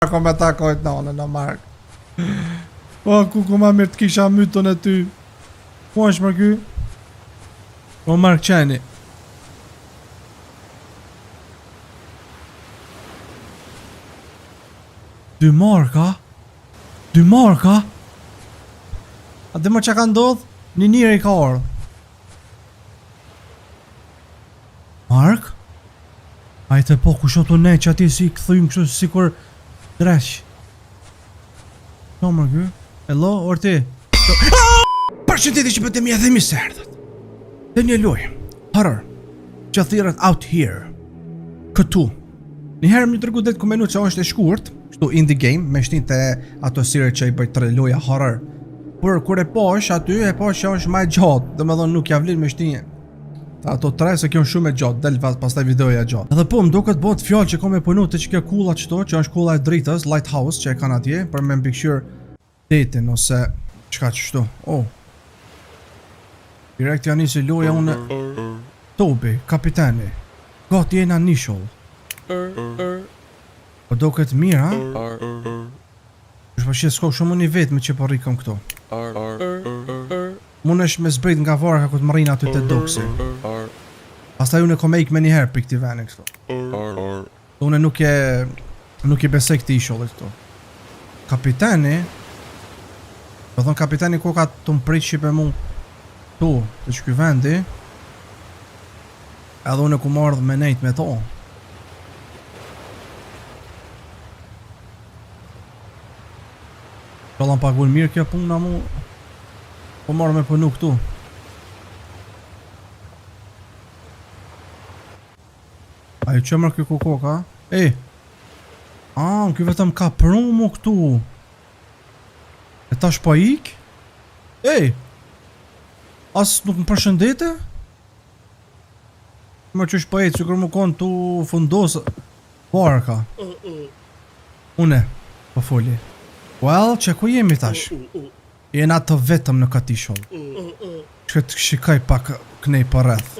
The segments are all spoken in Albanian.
Marko me takojt në Mark. Po, ku ma mirë të kisha mytën e ty. Po është më ky? Po Mark qeni. Dy Marka? A dhe më që ka ndodh? Një njëri ka orë. Mark? Ajte po, ku shoto ne që ati si këthujmë kështu si kur dresh. No më ky? Hello, orti? Përshëndetje që bëtë mja dhe mi se erdhët. Dhe një loj, horror, që thirët out here. Këtu. Njëherë më të rëgu dhe të kumenu që është e shkurt, kështu indie game, me shtin të ato sire që i bëjt 3 loja horror. Por kur e posh aty, e posh që është ma e gjatë, dhe me thonë nuk javlin me shtin. Ato 3 se kjo është shumë e gjatë, del pastaj videoja gjatë. Edhe po, më do këtë botë fjallë që kom e punu të që kjo kulla qëto, që është kulla e dritës, Lighthouse, që e kanë atje, për me mbikëshyr detin, ose qka qështu. Oh. Direkt janë nisi loja unë... Tobi, kapiteni. Gati jena nishull. Po do këtë mirë, ha? Është përshjet s'ko shumë një vetë me që po rikëm këto. Mun është me zbrit nga varka ku të më rinë aty të doksi. Pastaj unë e kom e ik me njëherë për këti vene këto. Unë nuk e besej këti ishullit këto. Kapiteni... Po thonë kapiteni ku ka të më prit shipe mu tu, të që këj vendi. Edhe unë e ku mardhë me nejt me to. Kallan pagun mirë kjo puna mu. Po marrë me punu këtu. Ajo që mërë kjo kukoka? Në kjo vetëm ka prunë mu këtu. E tash pa ik? As nuk më përshëndete? Mërë që është pa ecë, që kërë më konë tu fundosë. Barka. Une, po foli. Well, që ku jemi tash? Jena të vetëm në këtë ishull. Që të shikaj pak kënej për rreth.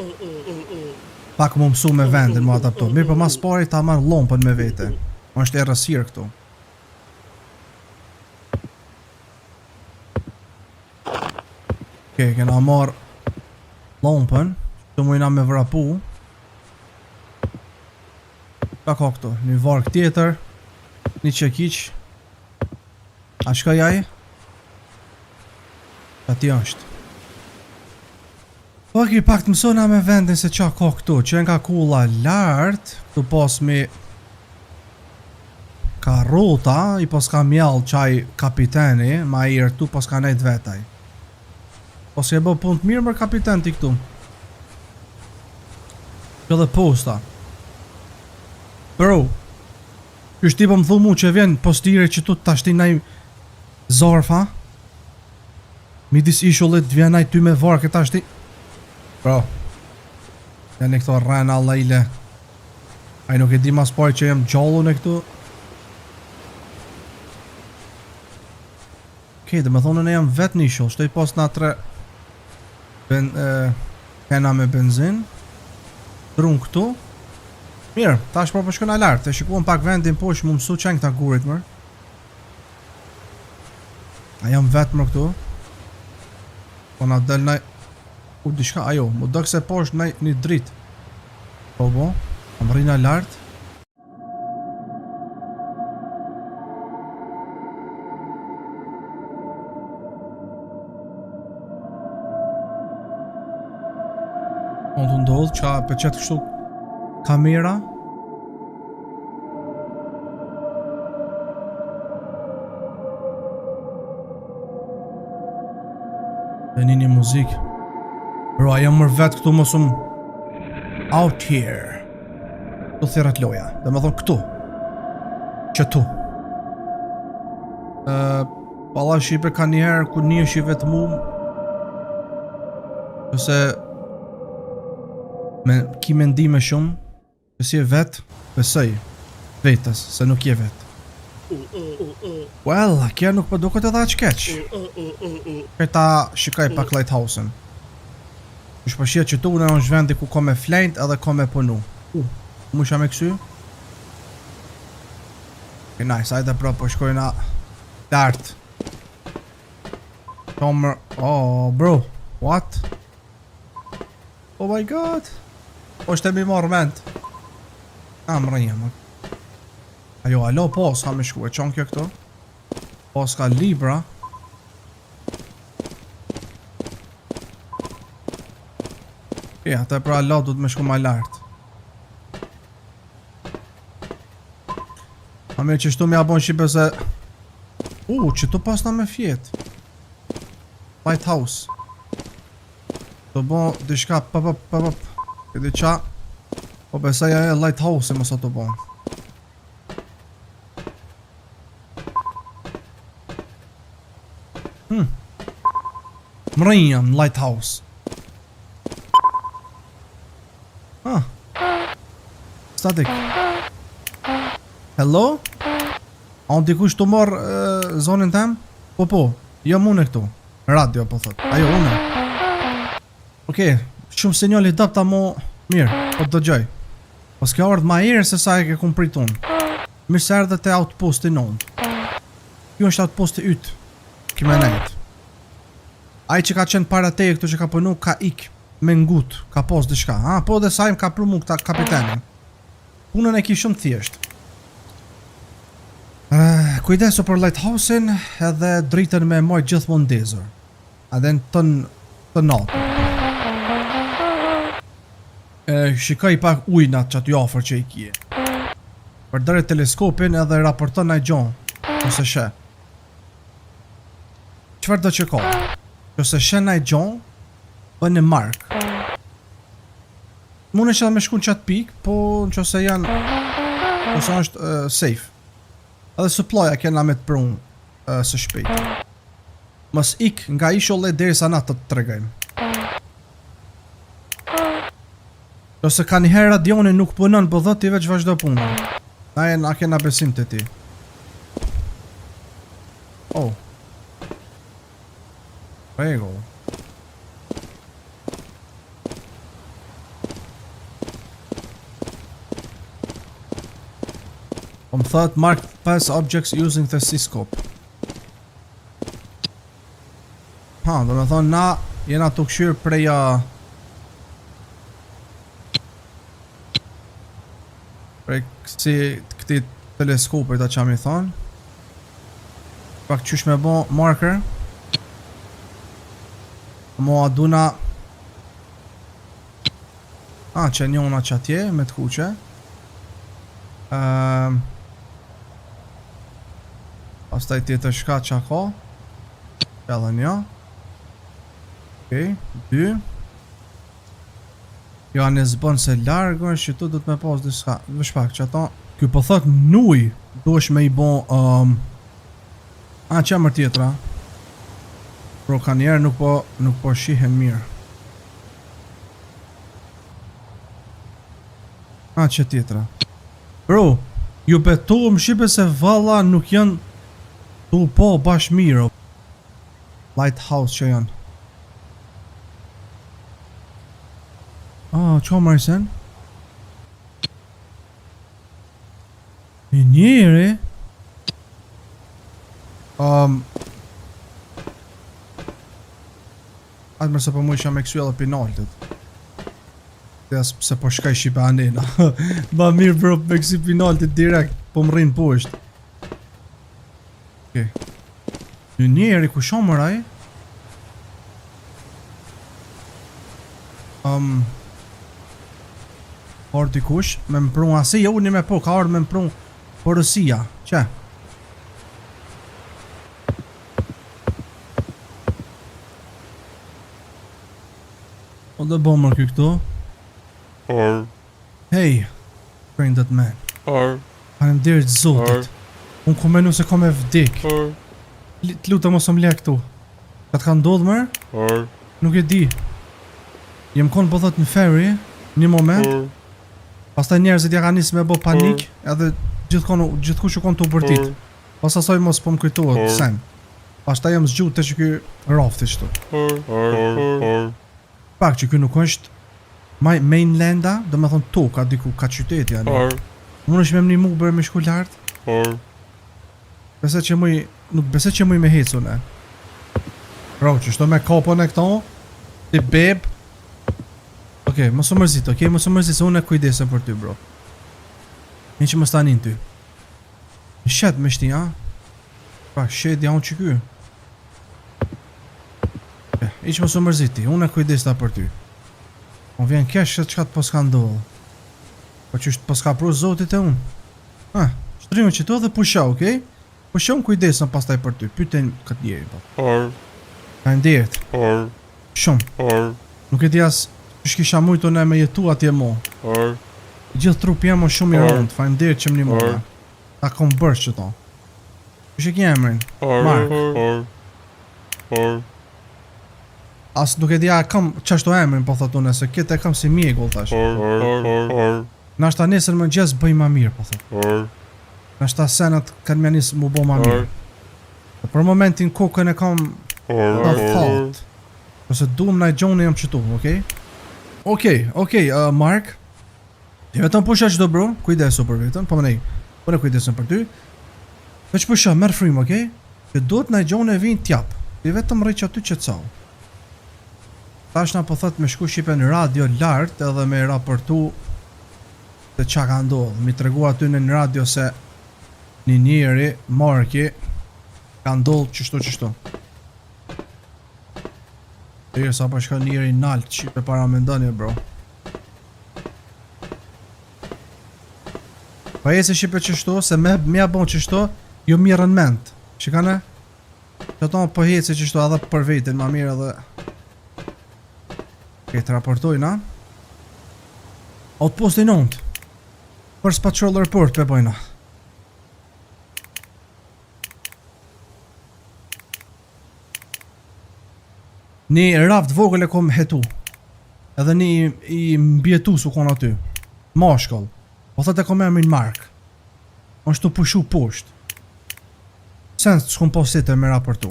Pak më mësu me vendin, më adapto. Mirë për mas pari ta marrë lompën me vete. Më është e rësirë këtu. Okej, kena marrë lompën. Të mujna me vrapu. Ka ka këtu, një vark tjetër. Një qekiq. A shka jaj? Ati është. Ok, pak të mësona me vendin se qa ka këtu. Që nga kulla lartë, këtu pos mi ka rota, i pos ka mjallë qaj kapiteni, ma i rëtu pos ka nejt vetaj. Pos ke bë punë të mirë mër kapiten ti këtu. Kjo dhe posta. Bro, kështë ti po më thu mu që vjen postire që tu të ashti naj zarfa. Midis ishullit vjen aj ty me varë këta ashti. Bro, janë e këto rrena lejle. Aj nuk e di mas pari që jem gjallu në këtu. Okej, dhe me thonë në jam vet një ishull. Shtoj pas nga 3 kena me benzin. Drun këtu. Mirë, ta është po shkona lartë. E shikuam pak vendin po që mu mësu qenë këta gurit mërë. A jam vet më këtu. Po na del naj... U dishka, ajo, më dëk se po është një drit. Po, më rina lartë. Më të ndodhë qa për qëtë kështu kamera. Dhe një muzikë. Bro, a jam mërë vetë këtu mësum out here. Këtu thirat loja. Dhe me thonë këtu. Që tu. Pala Shqipe ka njëherë ku një është i vetë mu. Nëse ki mendime shumë. Që si e vetë, besoj vetës, se nuk je vetë. Well, kja nuk për duket edhe aq keq. Këta shikaj pak Lighthouse-ën. Është përshjet që tu në është vendi ku ka me flejnt edhe ka me punu. Mu isha me kësy? Okay, nice, hajde pra po shkojna lart. Tomer, oh bro, what? Oh my god. Po shte mi marrë mend. Më rënja më. Ajo, alo, po, s'ka me shku, e qonë kjo këto? Po, s'ka libra. Ja, të pra alo, du të me shku ma lartë. A me që shtu me abon shqipe se... që tu pas na me fjet. Lighthouse. Të bon, dishka, Këti qa... Po besaj e lighthouse e mësa të bon. Mrejnë në lighthouse. Static. Hello? A unë dikush të marrë zonin tem? Po, jo mune këtu. Radio po thot. Ajo, une. Okej, shumë sinjali dapta mo mirë, po të dëgjoj. Po s'ka ardhë ma herë se sa e ke kumprit unë. Mirë se erdhe te outposti nëndë. Kjo është outposti ytë. Kime nejtë. Ai që ka qenë para teje këtu që ka pënu ka ik me ngut, ka pos diçka. Po dhe sajmë ka prumu këta kapitenin. Punën e ki shumë thjesht. Kujdesu për lighthouse-in edhe dritën me mojt gjithmonë ndezër. Edhe në të natë. Shikoj pak ujnat që aty ofër që i kje. Përdere teleskopin edhe raporton ai gjon. Ose she. Qëfar do që ka? Qëse she ai gjon, bën në mark. Mune që dhe me shkun qatë pik, po në qëse janë... Ose është safe. Edhe supply-a kena me të prunë së shpejt. Mës ik nga isholle deri sa na të tregojmë. Ose ka njëherë radioni nuk punon, po dhët i veç vazhdo punën. Na kena besim të ti. Oh. Regull. Po më thot mark pass objects using the C-scope. Do me thonë na jena të këshyrë preja... Prej këti teleskope ta qa mi thonë. Pak qysh me bo marker. Mo aduna... që njona që atje me të kuqe. Pastaj tjetër shka qa ka. Edhe një. Okej, 2. Jo anë zbën se largën që tu du të me pas diska. Vësh pak që ata. Kjo po thot nuj. Duesh me i bon qemër tjetra. Pro ka njerë nuk po shihen mirë. Që tjetra. Bro, ju betu më shqipe se valla nuk janë tu po bash mirë. Lighthouse që janë. Qa marrë sen? Një njëri? Atë mërë se po mu isha me kësu edhe pinaltit. Se po shkaj shqipe anena. Ba mirë bro, me kësi pinaltit direkt, po më rrinë poshtë. Okej. Një njëri ku shomër aj? Por dikush me më prun asi, jo një me po, ka orë me më prun porësia, që? O dhe bo mërë këto? Hey, branded man. Faleminderit zotit. Unë ku menu se kom e vdik. Të lutem mos më le këtu. Ka të ka ndodhë mërë? Nuk e di. Jem konë bëdhët në ferry, një moment. Pastaj njerëzit ja ka nisë me bo panik, edhe gjithkush u konë të ubërtit. Pas asaj mos po më kujtohet, sen. Pastaj jem zgjuh të që ky rafti qëtu. Pak që ky nuk është mainlanda, do me thonë toka diku, ka qytetja. Unë është me më një mu bërë me shku lartë. Besoj që muj, nuk besoj që muj me hecu ne. Bro, që shto me kopën e këto, ti beb. Okej, mos u mërzit, mos u mërzit se unë e kujdesem për ty, bro. Një që më stanin ty. Në shet me shti, ha? Pa, shet ja unë që ky. I që mos u mërzit ti, unë e kujdesta për ty. Unë vjen kesh që qka të poska ndohë. Po që është poska pru zotit e unë. Ha, shtrimë që tu dhe pusha, okej? Pusha unë kujdesem pastaj për ty, pyten këtë njeri, po. Ka ndirët. Shumë. Nuk e di as që kisha mujtu ne me jetu atje mo. Gjithë trupi jam o shumë i rëndë, fa ndirët që më një mëra. Ta kom bërsh që to. Që ki emrin? Mark. As nuk e di a kam qashtu emrin, po thot unë, se kete kam si mjegull tash. Nashta nesër më gjes bëj ma mirë, po thot. Nashta senat kanë mja nisë mu bo ma mirë. Dhe për momentin kokën e kam të thot. Nëse duhem na i gjoni jam qëtu, okej? Okej, Mark. Ti vetëm pusha qdo bro, kujdesu për vetën, po më nej. Po ne kujdesem për ty. Veç pusha, merë frim, okej? Që duhet na i gjoni e vinë t'jap. Ti vetëm rrej që aty që cau. Tash na po thot me shku shipe në radio lartë edhe me raportu se qa ka ndodhë. Mi tregu aty në radio se një njeri, Marki, ka ndodhë qështu. E sa pa shka njeri naltë qipe para me ndonje, bro. Pa e se shipe qështu, se me a bon qështu, jo mirën ment. Shikane? Që ta po hece qështu edhe për vetin, ma mirë edhe... Okej, të raportoj, na? Outpost i nëndë. First Patrol Report, pe bojna. Një raft vogël e kom hetu. Edhe një i mbjetu su kon aty. Mashkull. Po thët e kom emrin Mark. On shtu pushu pusht. Sen s'kom posite me raportu.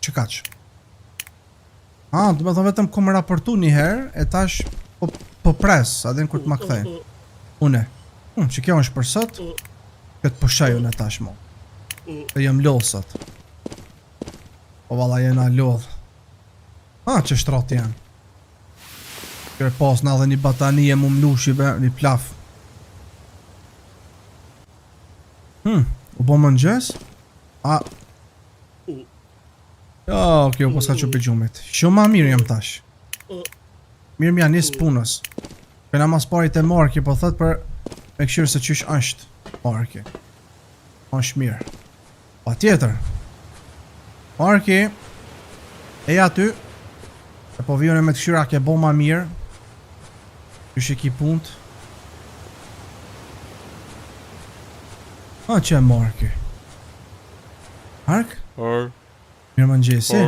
Që kaq? Do me thonë vetëm kom raportu një herë, e tash po pres, adin kur t'ma kthej. Une. Që kjo është për sot, këtë pushaj unë e tash mo. E jem lodh sot. Po valla jena lodh. Që shtrat janë. Kërë pas në dhe një batanie mu mlushive, një plaf. U bo më nëgjes? Okej, u poska që për gjumit. Shumë ma mirë jam tash. Mirë mja njës punës. Këna mas parit e Marki, po thët për me këshirë se qysh është Marki. është mirë. Pa tjetër. Marki, eja ty. E po vjone me të këshyra ke bo ma mirë. Qysh e ki punt. Që e Marki? Mark? Mirë më ngjesi.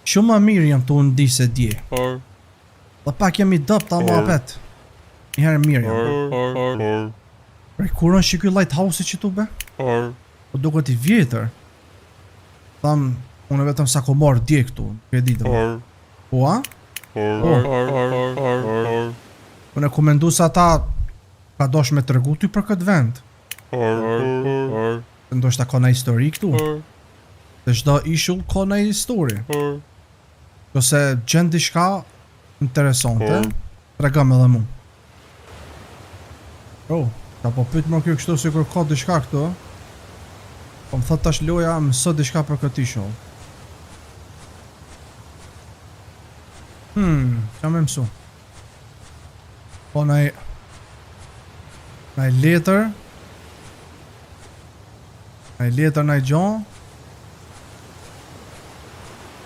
Shumë ma mirë jam të unë di se dje. Dhe pak jam i dëp ta më apet. Njëherë mirë jam. Prej kurën që ky lighthouse që tu be? Po duket i vjetër. Tham, unë vetëm sa ko marrë dje këtu, ke ditë. Po a? Unë e ku mendu sa ta ka dosh me tregu ty për këtë vend. Ndoshta ka na histori këtu. Dhe çdo ishull ka na histori. Ose gjen diçka interesante, tregom edhe mu. Ta po pyet më kjo kështu sikur ka diçka këtu. Po më thot tash loja mëso diçka për këtë ishull. Qa me mësu? Po naj letër. Naj letër naj gjon.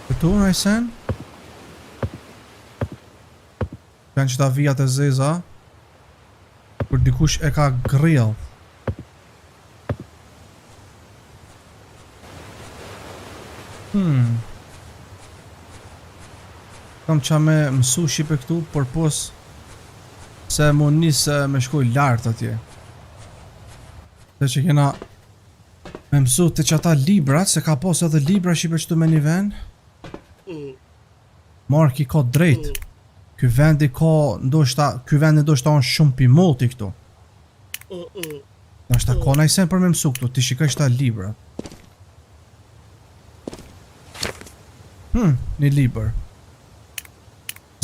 Këtu naj sen. Kanë që ta vijat e zeza. Kur dikush e ka grill. Kam qa me mësu shipe këtu, por pos se mu nisë me shkoj lartë atje. Dhe që kena me mësu të qata librat, se ka pos edhe libra shipe qëtu me një vend. Marki ka drejt. Ky vendi ndoshta on shumë pimoti këtu. Nashta ka naj sen për me mësu këtu, ti shikaj shta libra. Një liber.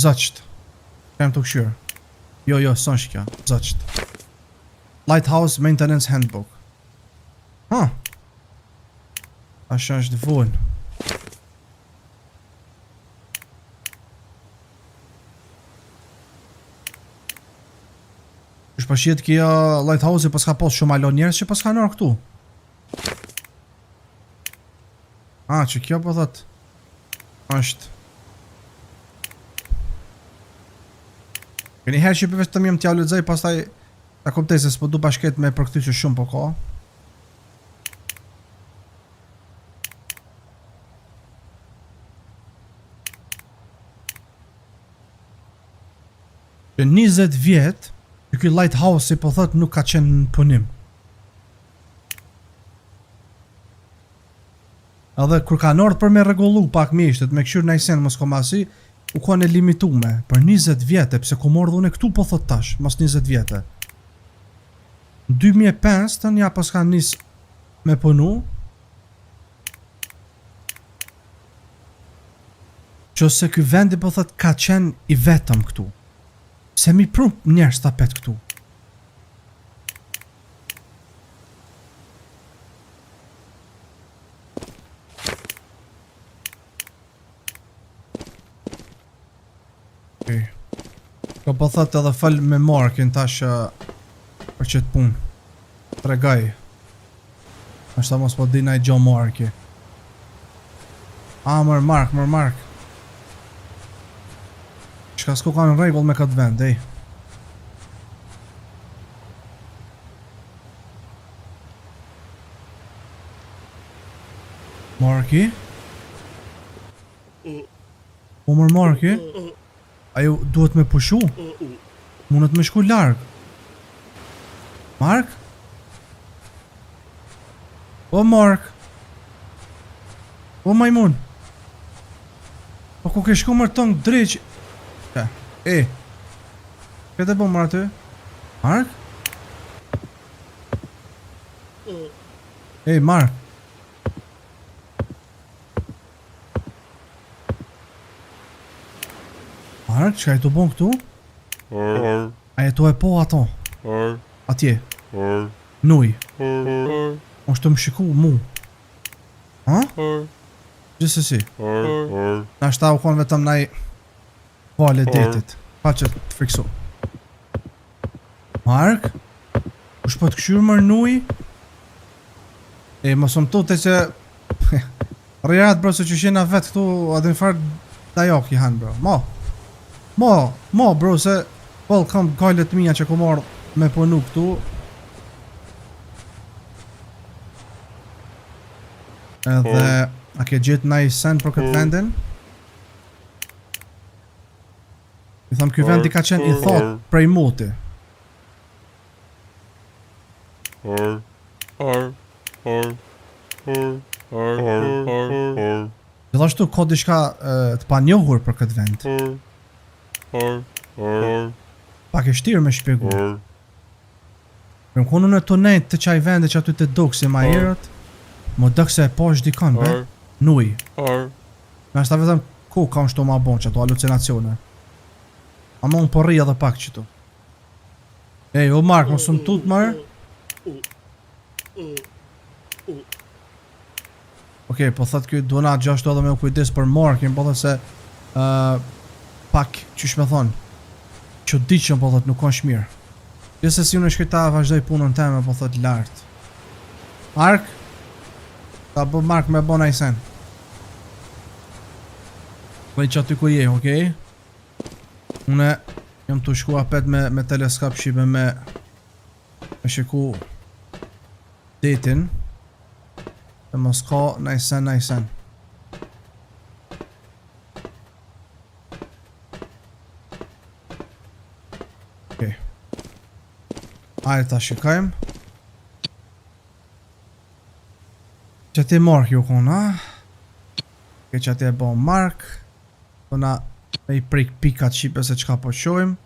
Zacht. Kem të këshyrë. Jo, son shkja, zacht. Lighthouse Maintenance Handbook. Asha është vonë. Është pashjet kia Lighthouse-i pas ka pos shumë alo njerës që pas ka nërë këtu. Që kjo po thot është. Këni herë që përveç të mjem t'ja lëdzaj, pas taj ta kuptej se s'po du bashket me për këty që shumë po ka. Që 20 vjetë, që ky Lighthouse-i po thot nuk ka qenë në punim. Edhe kur ka nërë për me regullu pak mishtet, me këshyrë najsen mos komasi, u kone limitume për 20 vjetë, pse ku morë dhune këtu po thot tash, mos 20 vjetë. Në 2005 të nja pas ka nis me punu, që se ky vendi po thot ka qenë i vetëm këtu. Se mi pru njerës të apet këtu. Ka po thot edhe fal me Markin tash për qëtë pun. Tregaj. Ashta mos po dina i gjo Marki. Mër Mark. Shka s'ko ka në regull me këtë vend, ej. Marki? Mër Marki? Ajo duhet me pushu? Mundet me shku larg? Mark? Mark? Majmun? Ku ke shku mërë tëngë dreq? Këtë e bo mërë aty? Mark? Mark? Mark, që ka i të bon këtu? Aje të e po ato? Atje? Nuj? Oshtë të më shiku mu? Gjithsesi? Nashta u konë vetëm naj vale detit. Pa që të friksu. Mark? U shpo të këshyrë mërë nuj? Mësëm tu të që... Rjat bro, se që shena vetë këtu, adin farë dajok i hanë bro. Mo bro, se... Well, kam gajlet mija që ku marrë me punu këtu. Edhe... A ke gjithë na i sen për këtë vendin? I thamë këj vendi ka qenë i thot prej muti. Gjithashtu ka diçka të panjohur për këtë vend. Pak e shtirë me shpjegu. Për më konë në të nejtë të qaj vende që aty të dukë si ma herët, më dëkë se e po është dikon, be? Nuj. Në është ta vetëm ku ka unë shto ma bon që ato halucinacione. Ama unë porri edhe pak qëtu. O Mark, më sëmë tut mërë? Okej, po thëtë kjo duona gjashtu edhe me u kujdes për Markin, po thëtë se pak, qysh me thonë, që di që po thëtë nuk kanë shmirë. Gjese si unë shkita vazhdoj punën teme, po thëtë lartë. Mark? Ta bë Mark me bona i sen. Vej që aty ku je, okej? Une jam të shku apet me teleskop shibe me shiku detin. Dhe mos ka najsen. Okej. Ajde ta shikajmë. Që ti Mark ju kona. Ke që ti e bo Mark. Kona me i prik pikat shipe se qka po shojmë.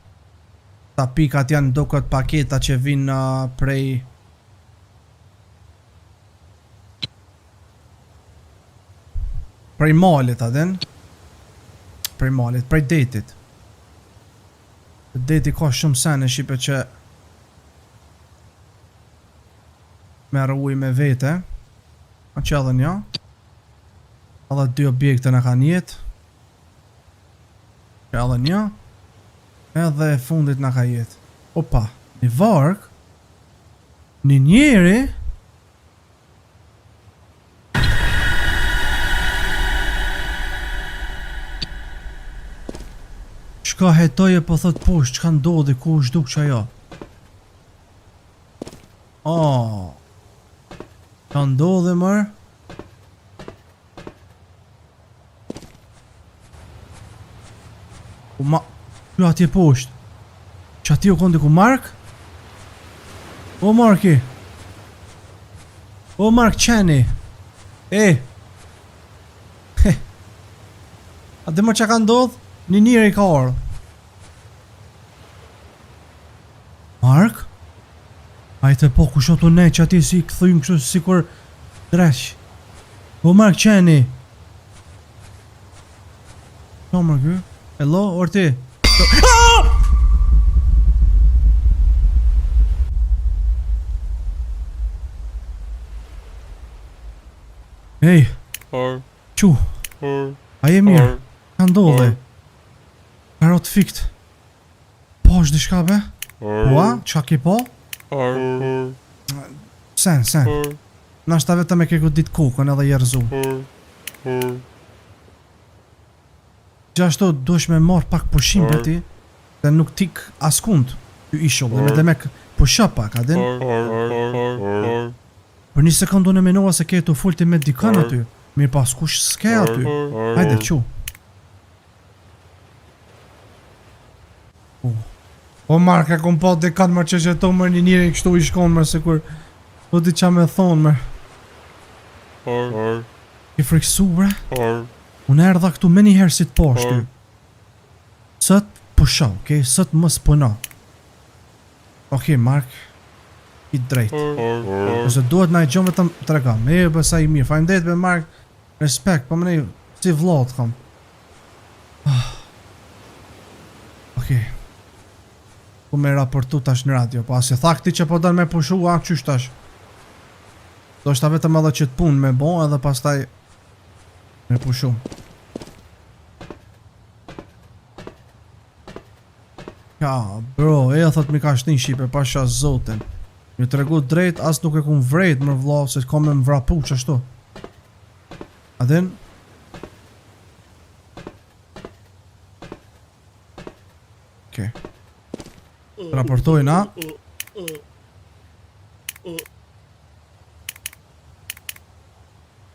Ta pikat janë do këtë paketa që vinë prej Prej malit adin. Prej malit, prej detit. Deti ka shumë sene shipe që merë uj me vete. A që edhe një. Edhe 2 objekte në kanë jetë. Që edhe një. Edhe e fundit në ka jetë. Opa, një vark. Një njeri. Shka hetoje po thot poshtë, qka ndodhi, ku është duk që ajo. Ka ndodhi mërë. Kjo atje poshtë. Që ati o kondi ku Mark? O Marki. O Mark qeni. A dhe më që ka ndodh? Një njëri ka orë. Mark? Ajte po ku shoto ne që ati si këthujmë kështu si kur dresh. O Mark qeni. Qa mërë kjo? Hello, orti? Ej, qu, a je mirë, ka ndodhe, karot fikt, po është dishka be, ua, qa ki po? Sen, nashta vetëm e ke godit kokën edhe jerëzu. Gjashto duesh me marr pak pushim për ti, dhe nuk tik askund, ju ishull, dhe me demek pusha pak, adin? Për një sekundu në menova se ke të fulti me dikën aty, mirë pas kush s'ke aty. Hajde, qu. O Mark, e kom pa dikën mërë që gjeto mërë një njëri kështu i shkon mërë, se kur do di qa me thonë mërë. I friksu bre? Unë erdha këtu me njëherë si të pashtu. Sët pusha, okej? Sët mës puna. Okej, Mark, i drejt. Nëse duhet na i gjomë vetëm të regam. E bësa i mirë. Faleminderit be Mark. Respekt, po më nej si vllat kam. Okej. Ku me raportu tash në radio, po as e tha këti që po dën me pushu, a qysh tash. Do shta vetëm edhe që të punë me bo, edhe pastaj me pushu. Ja, bro, e thot mi ka shtin shipe, pasha zotin. Mi të regu drejt, as nuk e kun vrejt më vla, se ka me më vrapu që ashtu. Adin? Okej. Raportojnë, a?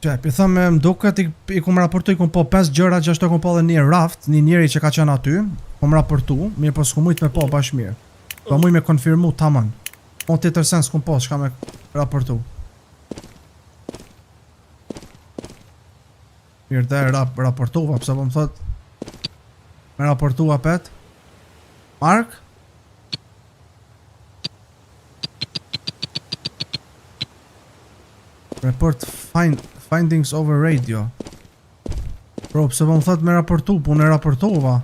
Qep, i thëmë më duket, i kum raportu, i kum po 5 gjëra që ashtu e kum po dhe një raft, një njeri që ka qenë aty, kum raportu, mirë po s'ku mujt me po bash mirë. Po muj me konfirmu taman. Po në tjetër sens s'kum po, shka me raportu. Mirë dhe raportuva, pëse po më thot, me raportuva pet. Mark? Report findings over radio. Bro, pëse po më thot me raportu, po në raportova.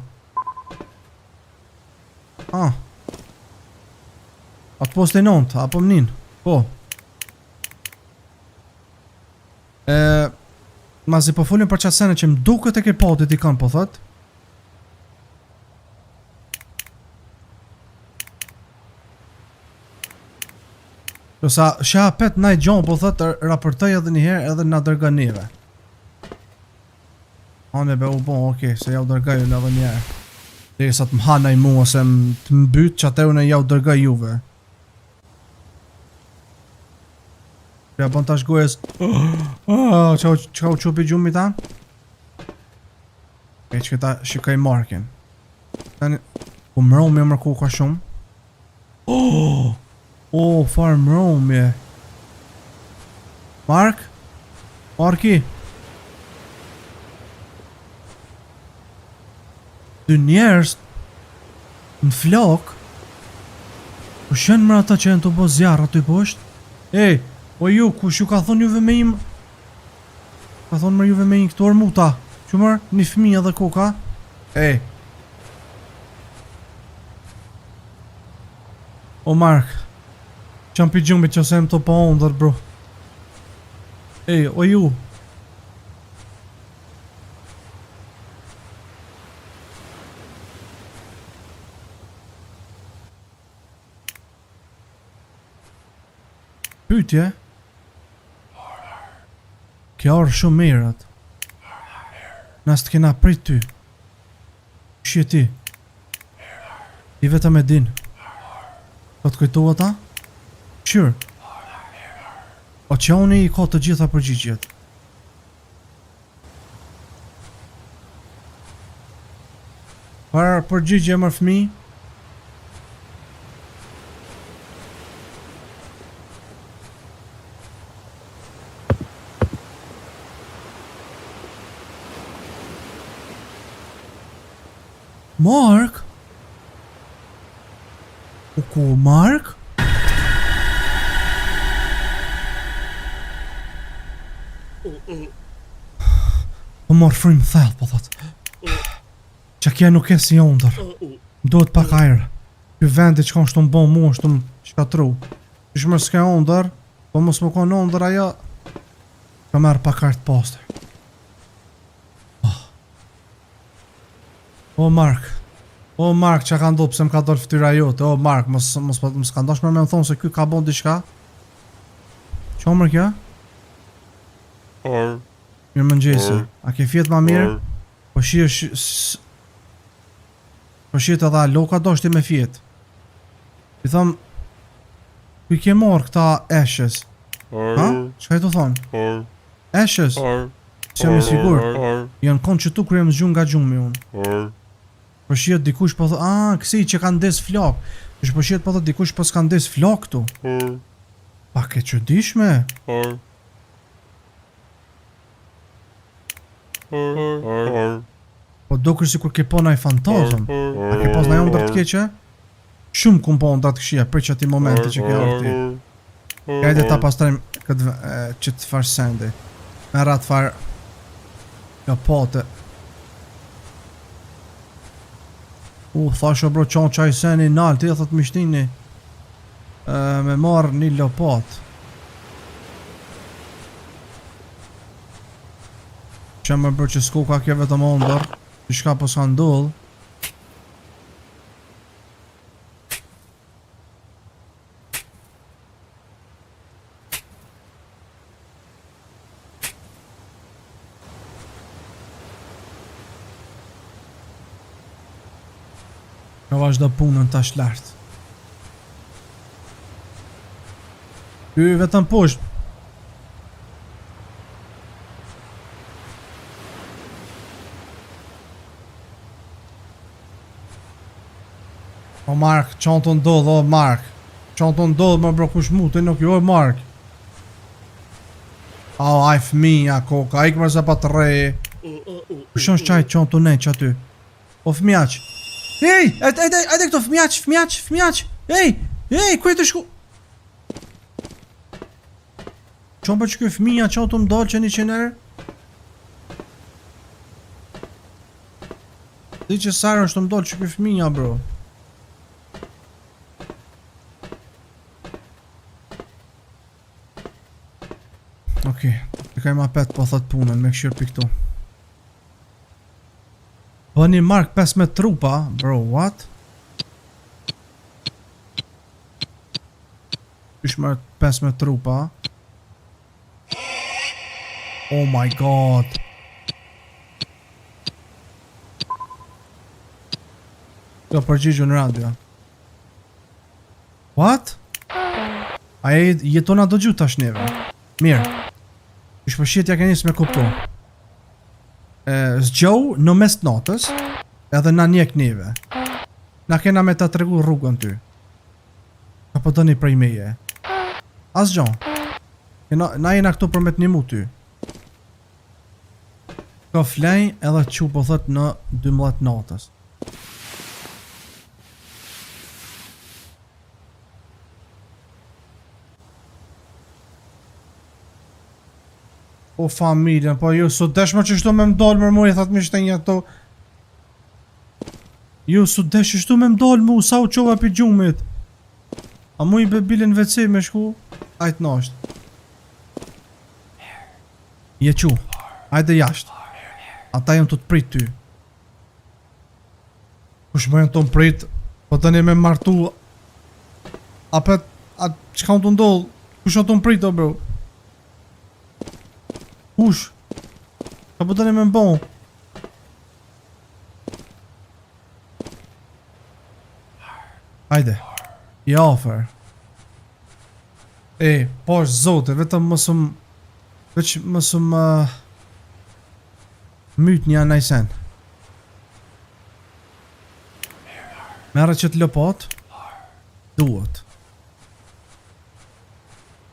Atë post e nënt, apo mënin? Po. Mazi po folim për qatë sene që më duket e ke patit i kanë, po thot. Sa shë apet na i gjonë, po thot, raportoj edhe njëherë edhe na dërga njëve. Ane be u bon, okej, se jau dërgaju në edhe njerë. Dhe sa të m'hana i mua se të m'byt që atër unë jau dërgaj juve. Ja bon tash gojes. Qa u qupi gjumi ta? E që këta shikaj Markin. U mërëm e mërku ka shumë. Farë mërëm e. Mark? Marki? Dë njerës në flok po shenë mërë ata që e në të bo zjarë aty poshtë. O ju, kush ju ka thonë juve me im? Ka thonë më juve me një këtor muta. Qëmër, një fëmijë edhe koka. Ej. O Mark. Qam pi gjumit që se më të pa ondër, bro. Ej, o ju. Pytje. Kja orë shumë mirët. Nas të kena prit ty. Shje ti. I vetëm e din. Po të kujtohet ta? Sure. O që unë i ka të gjitha përgjigjet. Para përgjigje mërë fëmi? Mark? O ku Mark? Po marë frim thellë, po thot. Qa kje nuk e si ondër. Duhet pak ajrë. Ky vendi që ka shtu më bon mu, shtu më shkatru. Ish më s'ke ondër, po mos më konë ondër ajo, ka merë pak ajrë të pastër. O Mark. O Mark, qa ka ndohë pse më ka dollë ftyra jote. O Mark, mos ka ndosh me më thonë se ky ka bon diçka. Qa mërë kja? Mirë më ngjesi. A ke fjetë ma mirë? Po shihet edhe loka doshti me fjetë. I thëm, ku i ke morë këta eshes? Ha? Çka i të thonë? Eshes? Si jam i sigurt. Janë konë që tu kërë jem zgjun nga gjumi unë. Po shihet dikush po thë, kësi që kanë des flak. Po shihet po thë dikush po s'kan des flak këtu. Pa ke çuditshme. Po do kërë si kur ke po naj fantazëm. A ke pas naj ondër të keqe? Shumë kum po ondër të këshia për që ati momenti që ke orti. Kajde ta pastrem këtë që të farë sendi. Me ratë farë jo pote. Thasho bro qonë qaj seni nalë, ti e thot mishtini me marrë një lopat. Që më bro që s'ko ka kje vetëm ondër, që shka po s'ka ndollë. Ka vazhdo punën tash lartë. Ky vetëm poshtë. O Mark, qanë të ndodhë, o Mark. Qanë të ndodhë më bro kush mu, të nuk jo, o Mark. Aj fëmija, koka, ikë mërë se pa të rej. Kushon shqaj qanë të nejë që aty. O fëmijaq. Ej, ajde këto, fëmijaq. Ej, ku e të shku? Qonë për që kjo fëmija qanë të mdollë që një qenerë? Di që sarë është të mdollë që kjo fëmija, bro. Okej, të kaj ma petë po thot punën, me këshirë për këtu. Po një Mark 15 trupa, bro, what? Qysh marrë 15 trupa? Oh my god. Ka përgjigju në radio. What? A e jetona do gjutë tash neve? Mirë. Qysh përshjetja ke njësë me kuptu. Zgjohu në mes të natës, edhe na njek neve. Na kena me ta tregu rrugën ty. Ka po dëni prej meje. As gjo. Na jena këtu për me të një mu ty. Ka flej edhe që po thët në 12 natës. Po familjen, po ju su desh më që shtu me mdall më mori, thatë mi shtenja to. Ju su desh që shtu me mdall mu, sa u qova pi gjumit. A mu i bebilin WC me shku? Ajt nasht. Je qu, ajde jasht. Ata jam të të prit ty. Kush më janë të më prit, po të një me martu. Apet, qka unë të ndoll? Kush janë të më prit o bro? Kush? Ka po të një me mbon? Ajde, i afer. Po është zote, vetëm mësëm... Veç mësëm... myt një anajsen. Merë që të lëpat. Duhet.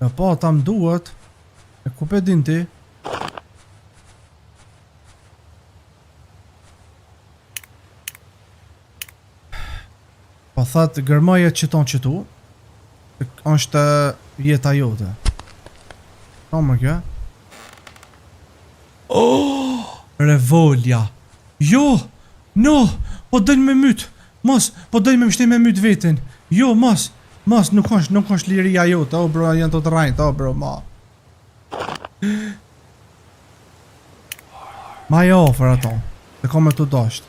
Lëpat am duhet. E ku pe din ti? Po thatë gërmaje që tonë që tu. është jeta jote. Ka më kjo? Revolja. Jo! No! Po dëll me myt! Mos! Po dëll me mështi me myt vetin! Jo, mos! Mos, nuk është liria jote, o bro, janë të të rajnë, o bro, ma. Ma e ofër ato, dhe ka me të dasht.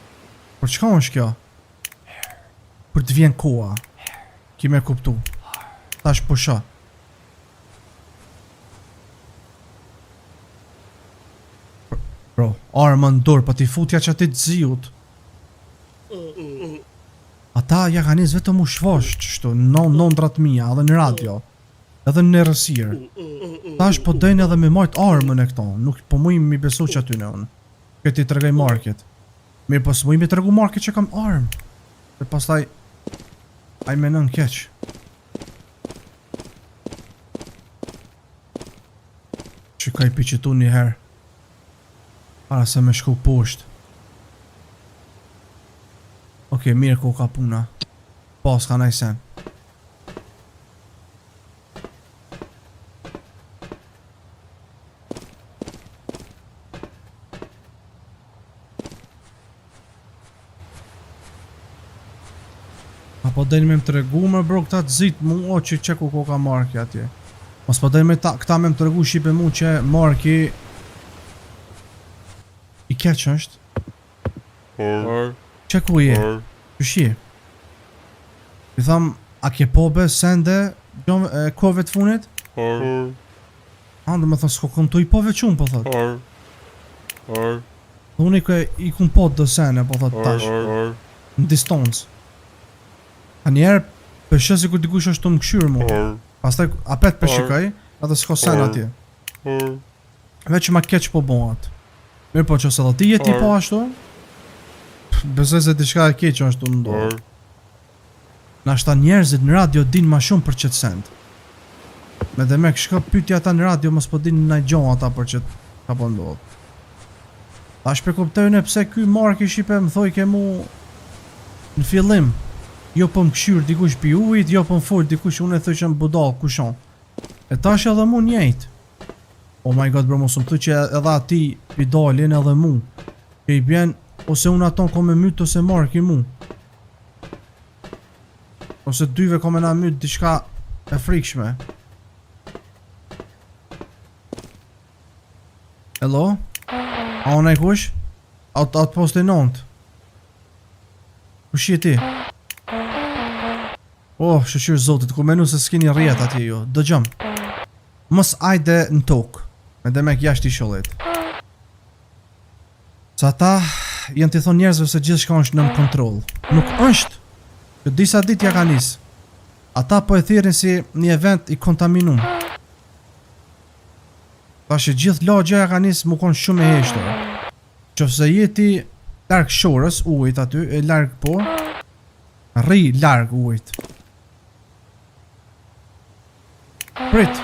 Por qka është kjo? Për të vjen koha. Ki me kuptu. Tash pusha. Bro, armën dorë, pa ti futja që ati të zijut. Ata ja ka njës vetëm u shvosh qështu, nëndrat mija, edhe në radio, edhe në rësirë. Tash po dojnë edhe me majt armën e këto, nuk po mujmë mi besu që aty në unë. Këti të regaj market. Mirë po së mujmë i të regu market që kam armë. Dhe pastaj, aj me nën keq. Qikaj pi qëtu një herë. Para se me shku poshtë. Oke, mirë ku ka puna. Pas ka najsen. Apo dojnë me më të regu me bro këta të zitë mu o që ku ka marki atje. Mos po dojnë me këta me më të regu shipe mu që marki i keq është. Që ku je? Qëshi? I tham, a ke pobe, sende, kove të funit? Andë me thënë, s'ko këm të i pove qumë, po thot. Unë i kum po të sene, po thot tash. Në distancë. A njerë, përshë si kur dikush është të më këshyrë mu. Pastaj, apet përshikaj, edhe s'ko sen atje. Veç ma keq po bon atë. Mirë po që se dhe ti jeti po ashtu? Besoj se diçka e keq është të ndodhë. Nashta njerëzit në radio din ma shumë për qëtë send. Me dhe me këshka pytja ata në radio mos po din në gjohë ata për qëtë ka po ndodhë. Ta shpekoptojnë e pse ky Mark i Shqipe më thoj ke mu në fillim. Jo po më këshyrë dikush pi ujit, jo po më folë dikush unë e thëshëm budal kushon. E tash edhe mu njejt. Oh my god bro mos më thë që edhe ati pi dalin edhe mu. Që i bjen ose unë aton ko me mytë ose Mark i mu. Ose dyve ko me na mytë diçka e frikshme. Hello? A unë e kush? Atë posti nëndë. Kush je ti? Oh, shëshyrë zotit, ku menu se s'kini rjet atje jo. Dëgjëm. Mos ajde në tokë. Me demek jashtë i shollit. Sa ta jenë t'i thonë njerëzve se gjithë shka është nën kontrol. Nuk është që disa dit ja ka nis. Ata po e thirin si një event i kontaminum. Ta që gjithë lagja ja ka nis mu konë shumë e heshtër. Qofse jeti larg shorës, ujt aty, e larg po, rri larg ujt. Prit,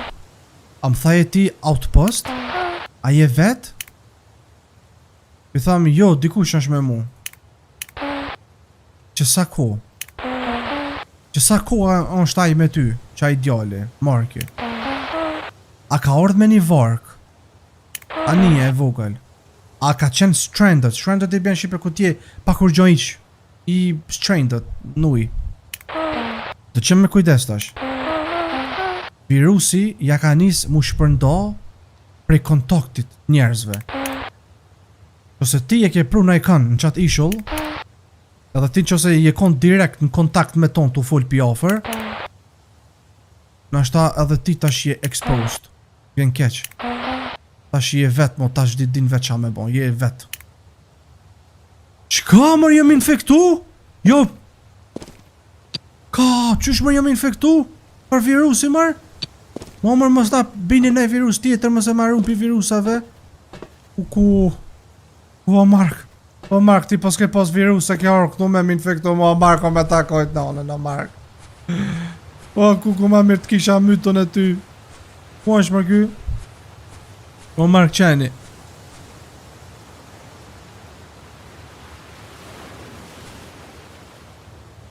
a më thaje ti outpost? A je vet? I tham, jo, dikush është me mu. Që sa ko? Që sa ko është aj me ty, që aj djali, Marki? A ka ardhë me një vark? Anije e vogël. A ka qenë stranded? Stranded i bjen shqipe ku tje pa kur gjo iq. I stranded, nuj. Të qenë me kujdes tash. Virusi ja ka nis mu shpërndo prej kontaktit njerëzve. Ose ti e ke pru në ikon në qatë ishull, edhe ti qose je kon direkt në kontakt me ton të full pi offer, nashta edhe ti tash je exposed. Vjen keq. Tash je vet, mo tash din vet qa me bon, je vet. Qka mër jem infektu? Jo. Ka, qysh mër jem infektu? Për virusi mër? Mo mër mës ta bini ne virus tjetër mëse marru pi virusave. O Mark. O Mark, ti poske pos virus e ke orë këtu me m'infektu, o Mark o me takojt nane, o Mark. O ku ma mirë të kisha mytën e ty. Ku është mër ky? O Mark qeni.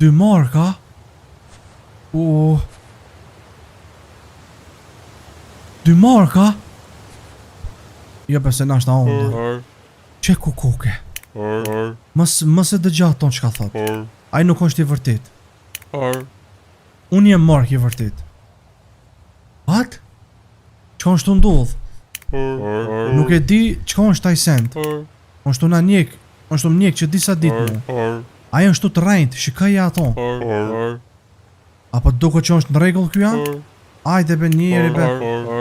Dy marka? O... Dy marka? Jo përse na është na ondër. Qe ku koke? Mës e dëgja ton që ka thot. Ai nuk është i vërtit. Unë jem Mark i vërtit. What? Qka është të ndodh? Nuk e di qka është taj send. është una njek, është më njek që disa ditë mu. Aja është të rejnët, shikaj ato. Apo të duko që është në regull kjo? Ajde be njeri be.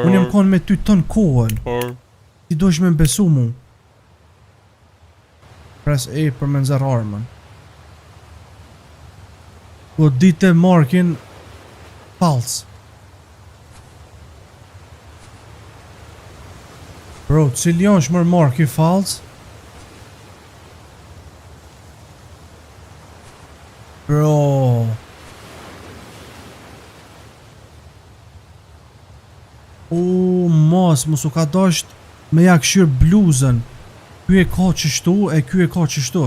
Unë jem konë me ty të në kohën. Ti do është me besu mu. Press A për me nëzër armën. Po dite Markin false. Bro, cili është mërë Marki false? Bro. Mos u ka dasht me ja këshir bluzën. Ky e ka qështu e ky e ka qështu.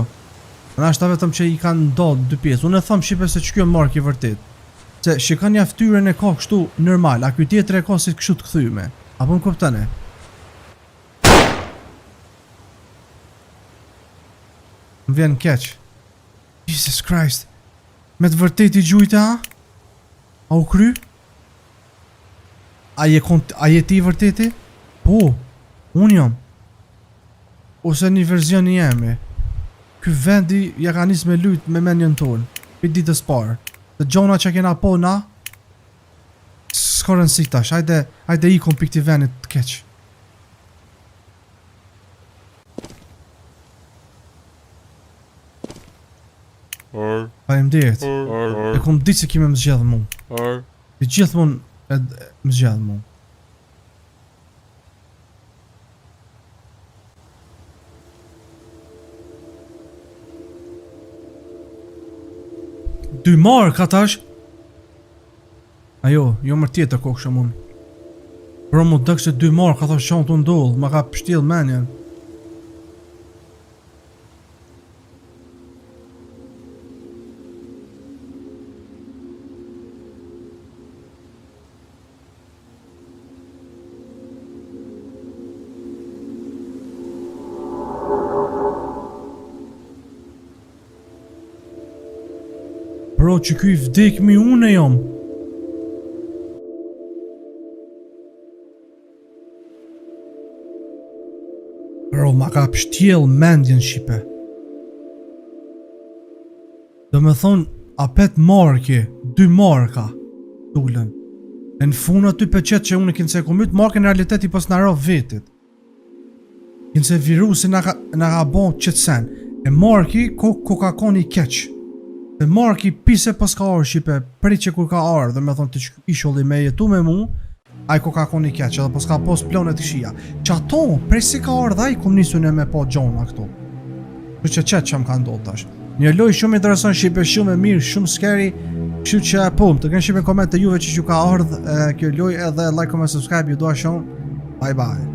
Në ashta vetëm që i kanë ndodhë dy pjesë. Unë e thëmë shipe se që kjo e Marki vërtit. Se shikan ja ftyrën e ka kështu normal, a ky tjetër e ka si kështu të këthyme. Apo më kuptane? Më vjen keq. Jesus Christ. Me të vërtet i gjujta? A u kry? A je ti i vërteti? Po, unë jam. Ose një verzion i jemi. Ky vendi ja ka nis me lujt me menjën tonë. Për ditës parë. Dhe gjona që kena po na s'ka rëndësi tash. Hajde ikon për këti vendit të keq. Faleminderit. E kom ditë se kime më zgjedhë mu. I gjithmonë më zgjedhë mu. Dy marë ka tash? Ajo, jo mërë tjetër kokë shumë unë. Pro mu dëkë se dy marë ka tash qanë të ndollë, ma ka pështil menjen. Bro, që kuj vdek mi unë e jom. Bro, ma ka pështjel mendjen Shqipe. Do me thonë, apet marki, dy marka, tullën. E në funë aty për qëtë që unë e kinë se kumyt, marki në realitet i pas në ro vetit. Kinë se virusi në ka bon qëtësen. E marki, ko ka kon i keqë. Dhe Marki pise pas ka orë Shqipe, pri që kur ka orë, dhe me thonë të ishulli me jetu me mu, a i ko ka koni keqë, dhe pas ka pos plonet të këshia. Që ato, pri si ka orë dhe i kum nisu në me po gjona këto. Që që qëtë që më ka ndodhë tash. Një loj shumë interesant Shqipe, shumë e mirë, shumë scary, kështu që të kënë Shqipe në koment të juve që ka ardhë kjo loj edhe like, comment, subscribe, ju doa shumë, bye bye.